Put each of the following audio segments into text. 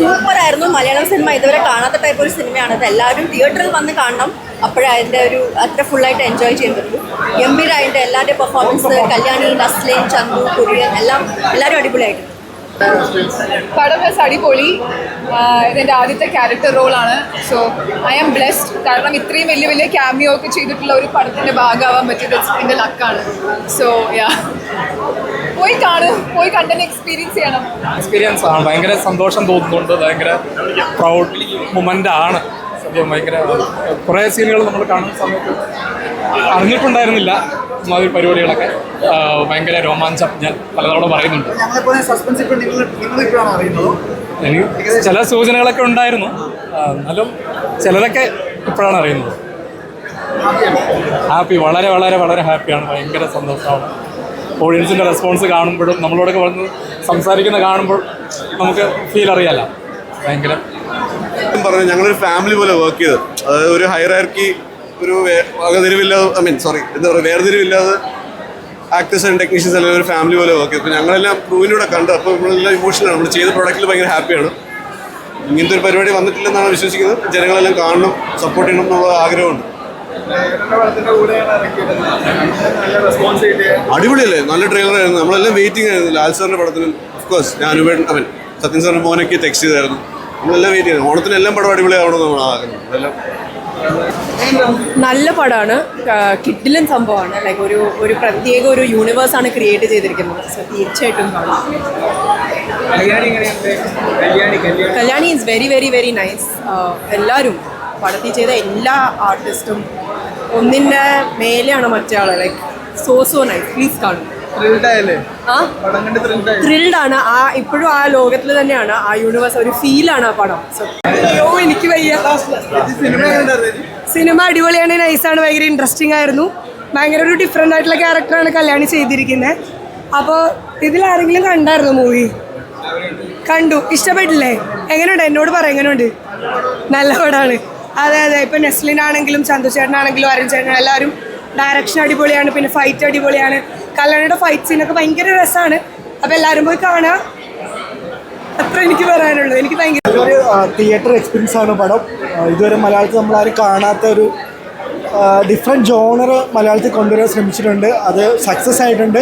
സൂപ്പറായിരുന്നു. മലയാളം സിനിമ ഇതുവരെ കാണാത്ത ടൈപ്പ് ഒരു സിനിമയാണ്. അത് എല്ലാവരും തിയേറ്ററിൽ വന്ന് കാണണം. അപ്പോഴേ അതിൻ്റെ ഒരു അത്ര ഫുള്ളായിട്ട് എൻജോയ് ചെയ്യാൻ പറ്റുള്ളൂ. ഗംഭീര അതിൻ്റെ എല്ലാവരുടെയും പെർഫോമൻസ്, കല്യാണി, നസ്ലിൻ, ചന്തു, കുര്യൻ എല്ലാവരും അടിപൊളിയായിട്ടുണ്ട്. പടം അടിപൊളി. ഇതെൻ്റെ ആദ്യത്തെ ക്യാരക്ടർ റോളാണ്. So I am blessed. കാരണം ഇത്രയും വലിയ വലിയ ക്യാമിയോ ഒക്കെ ചെയ്തിട്ടുള്ള ഒരു പടത്തിൻ്റെ ഭാഗമാവാൻ പറ്റിയത് എൻ്റെ ലക്കാണ്. സോ പോയി കണ്ടതിന് എക്സ്പീരിയൻസ് ചെയ്യണം. എക്സ്പീരിയൻസ് ആണ്. ഭയങ്കര സന്തോഷം തോന്നുന്നുണ്ട്. ഭയങ്കര പ്രൗഡ് മൊമെൻ്റ് ആണ്. സത്യം ഭയങ്കര കുറേ സീനുകൾ നമ്മൾ കാണുന്ന സമയത്ത് അറിഞ്ഞിട്ടുണ്ടായിരുന്നില്ല മാതിരി പരിപാടികളൊക്കെ. ഭയങ്കര രോമാഞ്ചം ഞാൻ പലതവണ പറയുന്നുണ്ട്. എനിക്ക് ചില സൂചനകളൊക്കെ ഉണ്ടായിരുന്നു, എന്നാലും ചിലതൊക്കെ ഇപ്പോഴാണ് അറിയുന്നത്. ഹാപ്പി, വളരെ വളരെ വളരെ ഹാപ്പിയാണ്. ഭയങ്കര സന്തോഷമാണ്. ഓഡിയൻസിൻ്റെ റെസ്പോൺസ് കാണുമ്പോഴും നമ്മളോടൊക്കെ വന്ന് സംസാരിക്കുന്ന കാണുമ്പോൾ നമുക്ക് ഫീൽ അറിയാലോ. ഭയങ്കര പറഞ്ഞു ഞങ്ങളൊരു ഫാമിലി പോലെ വർക്ക് ചെയ്ത്, അതായത് ഒരു ഹൈറാർക്കി, ഒരു എന്താ പറയുക, വേർതിരിവില്ലാതെ ആക്ടേഴ്സ് ആൻഡ് ടെക്നീഷ്യൻസ് എല്ലാം ഒരു ഫാമിലി പോലെ വർക്ക് ചെയ്തു. അപ്പോൾ ഞങ്ങളെല്ലാം ക്രൂവിലൂടെ കണ്ടു. അപ്പോൾ നമ്മളെല്ലാം ഇമോഷണലാണ്. നമ്മൾ ചെയ്ത പ്രൊഡക്റ്റിൽ ഭയങ്കര ഹാപ്പിയാണ്. ഇങ്ങനത്തെ ഒരു പരിപാടി വന്നിട്ടില്ലെന്നാണ് വിശ്വസിക്കുന്നത്. ജനങ്ങളെല്ലാം കാണണം, സപ്പോർട്ട് ചെയ്യണം എന്നുള്ള ആഗ്രഹമുണ്ട്. അടിപൊളിയല്ലേ, നല്ല ട്രെയിലറായിരുന്നു. നമ്മളെല്ലാം വെയിറ്റിംഗ് ആയിരുന്നു. ലാൽ സാറിൻ്റെ പടത്തിനും ഓഫ്കോഴ്സ് ഞാൻ സത്യൻ സാറിൻ്റെ മോനൊക്കെ ടെക്സ്റ്റ് ചെയ്തായിരുന്നു. നമ്മളെല്ലാം വെയിറ്റ് ചെയ്യുന്നത്. ഓണത്തിന് എല്ലാം പടം അടിപൊളിയാവണമെന്ന് നമ്മൾ ആഗ്രഹം. അതെല്ലാം നല്ല പടമാണ്. കിഡിലൻ സംഭവമാണ്. ലൈക്ക് ഒരു പ്രത്യേക ഒരു യൂണിവേഴ്സാണ് ക്രിയേറ്റ് ചെയ്തിരിക്കുന്നത്. സോ തീർച്ചയായിട്ടും കാണാം. Kalyani is very very very nice. എല്ലാവരും പടത്തിൽ ചെയ്ത എല്ലാ ആർട്ടിസ്റ്റും ഒന്നിൻ്റെ മേലെയാണ് മറ്റേ ആൾ. Like so nice. പ്ലീസ് കാണും. ത്രിൽഡാണ്. ഇപ്പോഴും ആ ലോകത്തിൽ തന്നെയാണ്, ആ യൂണിവേഴ്സ്, ഒരു ഫീലാണ് ആ പടം. സോ എനിക്ക് വയ്യ. സിനിമ അടിപൊളിയാണ്, നൈസാണ്, ഭയങ്കര ഇൻട്രസ്റ്റിംഗ് ആയിരുന്നു. ഭയങ്കര ഒരു ഡിഫറെൻ്റ് ആയിട്ടുള്ള ക്യാരക്ടറാണ് കല്യാണി ചെയ്തിരിക്കുന്നത്. അപ്പോൾ ഇതിലാരെങ്കിലും കണ്ടായിരുന്നു മൂവി? കണ്ടു. ഇഷ്ടപ്പെട്ടില്ലേ? എങ്ങനെയുണ്ട്? എന്നോട് പറ, എങ്ങനെയുണ്ട്? നല്ല പടമാണ്. അതെ. ഇപ്പം നസ്ലിനാണെങ്കിലും ചന്തു ചേട്ടനാണെങ്കിലും അരുൺ ചേട്ടനും എല്ലാവരും ഡയറക്ഷൻ അടിപൊളിയാണ്. പിന്നെ ഫൈറ്റ് അടിപൊളിയാണ്. കല്യാണിയുടെ ഫൈറ്റ് സീനൊക്കെ ഭയങ്കര രസമാണ്. അപ്പോൾ എല്ലാവരും പോയി കാണുക. അത്ര എനിക്ക് പറയാനുള്ളൂ. എനിക്ക് ഭയങ്കര തിയേറ്റർ എക്സ്പീരിയൻസ് ആണ് പടം. ഇതുവരെ മലയാളത്തിൽ നമ്മളാരും കാണാത്ത ഒരു ഡിഫറെൻറ്റ് ജോണർ മലയാളത്തിൽ കൊണ്ടുവരാൻ ശ്രമിച്ചിട്ടുണ്ട്. അത് സക്സസ് ആയിട്ടുണ്ട്.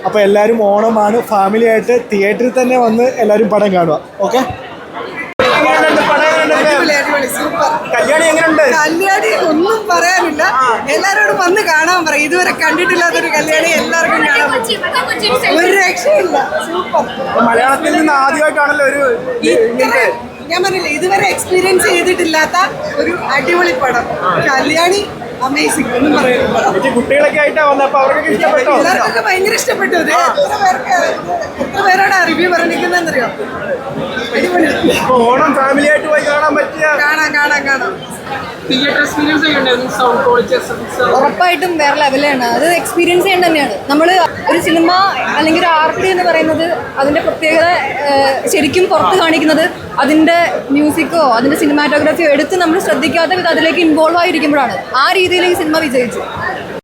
അപ്പോൾ എല്ലാവരും ഓണമാണ്, ഫാമിലി ആയിട്ട് തിയേറ്ററിൽ തന്നെ വന്ന് എല്ലാവരും പടം കാണുക. ഓക്കെ. കല്യാണി ഒന്നും പറയാനില്ല. എല്ലാവരോടും വന്ന് കാണാൻ പറയും. ഇതുവരെ കണ്ടിട്ടില്ലാത്തൊരു കല്യാണി എല്ലാവർക്കും കാണാൻ പറ്റും. ഒരു രക്ഷയില്ല. സൂപ്പർ. മലയാളത്തിൽ നിന്ന് ആദ്യമായിട്ടാണല്ലോ ഒരു ഞാൻ പറഞ്ഞില്ലേ, ഇതുവരെ എക്സ്പീരിയൻസ് ചെയ്തിട്ടില്ലാത്ത ഒരു അടിപൊളി പടം. കല്യാണി അമേസിംഗ്. ഒന്നും പറയുന്നത് കുട്ടികളൊക്കെ ആയിട്ടാണ് വന്നപ്പോൾ അവർക്കൊക്കെ ഇഷ്ടപ്പെട്ടോ? എല്ലാവർക്കൊക്കെ ഭയങ്കര ഇഷ്ടപ്പെട്ടു. എത്ര പേരോടാ റിവ്യൂ പറഞ്ഞിരിക്കുന്നതെന്നറിയോ? അടിപൊളി. ഓണം ഫാമിലി ആയിട്ട് പോയി കാണാൻ പറ്റിയ കാണാം. തിയേറ്റർ എക്സ്പീരിയൻസ് ഉറപ്പായിട്ടും വേറെ ലെവലാണ്. അത് എക്സ്പീരിയൻസ് ചെയ്യാൻ തന്നെയാണ്. നമ്മൾ ഒരു സിനിമ അല്ലെങ്കിൽ ഒരു ആർട്ട് എന്ന് പറയുന്നത് അതിൻ്റെ പ്രത്യേകത ശരിക്കും പുറത്ത് കാണിക്കുന്നത് അതിൻ്റെ മ്യൂസിക്കോ അതിൻ്റെ സിനിമാറ്റോഗ്രാഫിയോ എടുത്ത് നമ്മൾ ശ്രദ്ധിക്കാത്ത വിധം അതിലേക്ക് ഇൻവോൾവ് ആയിരിക്കുമ്പോഴാണ്. ആ രീതിയിൽ ഈ സിനിമ വിജയിച്ചു.